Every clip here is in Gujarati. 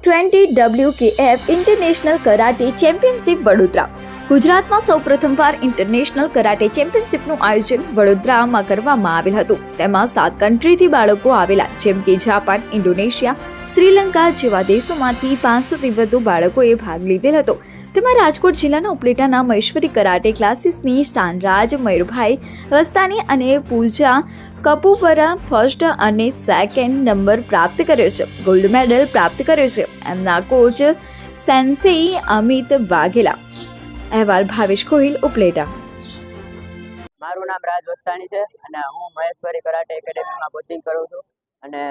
20 WKF international karate championship Vadodara. ગુજરાતમાં સૌપ્રથમવાર ઇન્ટરનેશનલ કરાટે ચેમ્પિયનશિપનું આયોજન વડોદરામાં કરવામાં આવેલ હતું. તેમાં 7 કન્ટ્રીથી બાળકો આવેલા, જેમ કે જાપાન, ઇન્ડોનેશિયા, શ્રીલંકા જેવા દેશોમાંથી 500થી વધુ બાળકોએ ભાગ લીધેલ હતો. તેમાં રાજકોટ જિલ્લાના ઉપલેટાના મહેશ્વરી કરાટે ક્લાસીસની સાનરાજ મયુરભાઈ વસ્તાની અને પૂજા કપૂપરા ફર્સ્ટ અને સેકન્ડ નંબર પ્રાપ્ત કર્યો છે. ગોલ્ડ મેડલ પ્રાપ્ત કર્યો છે. એમના કોચ સેન્સેઈ અમિત વાઘેલા. અહેવાલ ભાવેશ ગોહિલ, ઉપલેટા. મારું નામ રાજ વસ્તાણી છે અને હું મહેશ્વરી કરાટે એકેડેમીમાં કોચિંગ કરું છું અને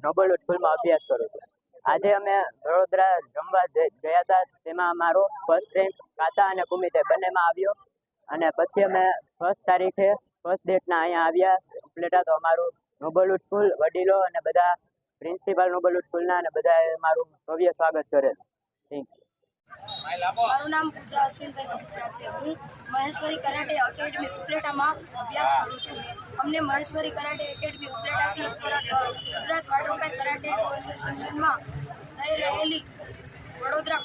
નોબલવુડ સ્કૂલમાં અભ્યાસ કરું છું. આજે અમે વડોદરા રમવા ગયા હતા. તેમાં અમારો ફર્સ્ટ રેન્ક કાતા અને કુમિતે બંનેમાં આવ્યો અને પછી અમે ફર્સ્ટ તારીખે ફર્સ્ટ ડેટના અહીંયા આવ્યા ઉપલેટા. તો અમારું નોબલવુડ સ્કૂલ વડીલો અને બધા પ્રિન્સિપાલ નોબલવુડ સ્કૂલના અને બધાએ મારું ભવ્ય સ્વાગત કરેલ. Thank you. મારું નામ પૂજા અશ્વિનભાઈ કપૂરા છે. હું મહેશ્વરી કરાટે એકેડમી ઉપલેટામાં અભ્યાસ કરું છું. અમને મહેશ્વરી કરાટે એકેડમી ઉપલેટાથી ગુજરાત વાડોકાઈ કરાટે એસોસિએશનમાં થઈ રહેલી વડોદરા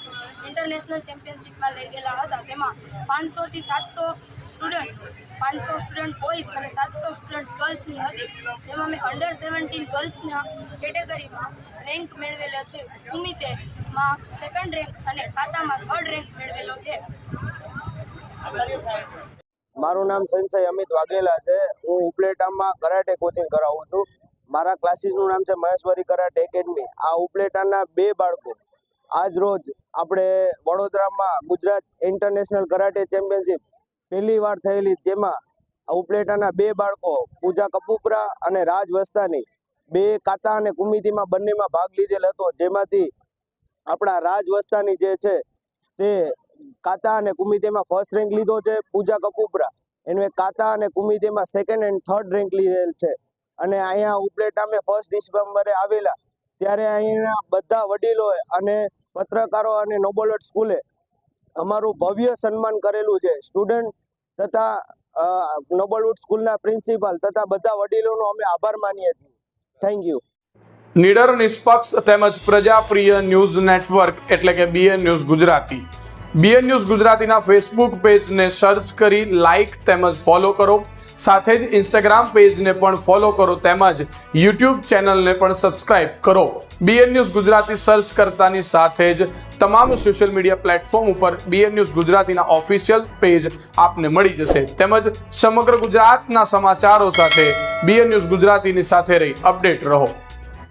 ઇન્ટરનેશનલ ચેમ્પિયનશિપમાં લઈ ગયેલા હતા. તેમાં 500થી 700 સ્ટુડન્ટ્સ, 500 સ્ટુડન્ટ બોયઝ અને 700 સ્ટુડન્ટ ગર્લ્સની હતી. જેમાં મેં અંડર 17 ગર્લ્સના કેટેગરીમાં રેન્ક મેળવેલો છે. કુમિતેમાં સેકન્ડ રેન્ક અને કાતામાં થર્ડ રેન્ક મેળવેલો છે. મારું નામ સેન્સેઈ અમિત વાઘેલા છે. હું ઉપલેટામાં કરાટે કોચિંગ કરાવું છું. મારા ક્લાસીસનું નામ છે મહેશ્વરી કરાટે એકેડમી. આ ઉપલેટાના 2 બાળકો આજ રોજ આપણે વડોદરામાં ગુજરાત ઇન્ટરનેશનલ કરાટે ચેમ્પિયનશિપ પહેલી વાર થયેલી, જેમાં ઉપલેટાના 2 બાળકો પૂજા કપૂપરા અને રાજ વસ્તાની 2 કાતા અને કુમિતીમાં બંનેમાં ભાગ લીધેલ હતો. જેમાંથી આપણા રાજ વસ્તાની જે છે તે કાતા અને કુમિતીમાં ફર્સ્ટ રેન્ક લીધો છે. પૂજા કપૂપરા એને કાતા અને કુમિતીમાં સેકન્ડ એન્ડ થર્ડ રેન્ક લીધેલ છે. અને અહીંયા ઉપલેટામાં 1 ડિસેમ્બરે આવેલા ત્યારે અહીંના બધા વડીલોએ અને પત્રકારો અને નોબલવુડ સ્કૂલે અમારું ભવ્ય સન્માન કરેલું છે. સ્ટુડન્ટ તથા નોબલવુડ સ્કૂલના પ્રિન્સિપાલ તથા બધા વડીલોનો અમે આભાર માનીએ છીએ. Thank you. નિડર, નિષ્પક્ષ તેમજ પ્રજાપ્રિય ન્યૂઝ નેટવર્ક એટલે કે BN news Gujarati. BN news ગુજરાતીના ફેસબુક પેજને સર્ચ કરી લાઇક તેમજ ફોલો કરો. સાથે જ ઇન્સ્ટાગ્રામ પેજને પણ ફોલો કરો તેમજ યુટ્યુબ ચેનલને પણ સબસ્ક્રાઇબ કરો. BN ન્યૂઝ ગુજરાતી સર્ચ કરતાની સાથે જ તમામ સોશિયલ મીડિયા પ્લેટફોર્મ ઉપર BN ન્યૂઝ ગુજરાતીના ઓફિશિયલ પેજ આપને મળી જશે. તેમજ સમગ્ર ગુજરાતના સમાચારો સાથે BN ન્યૂઝ ગુજરાતીની સાથે રહી અપડેટ રહો.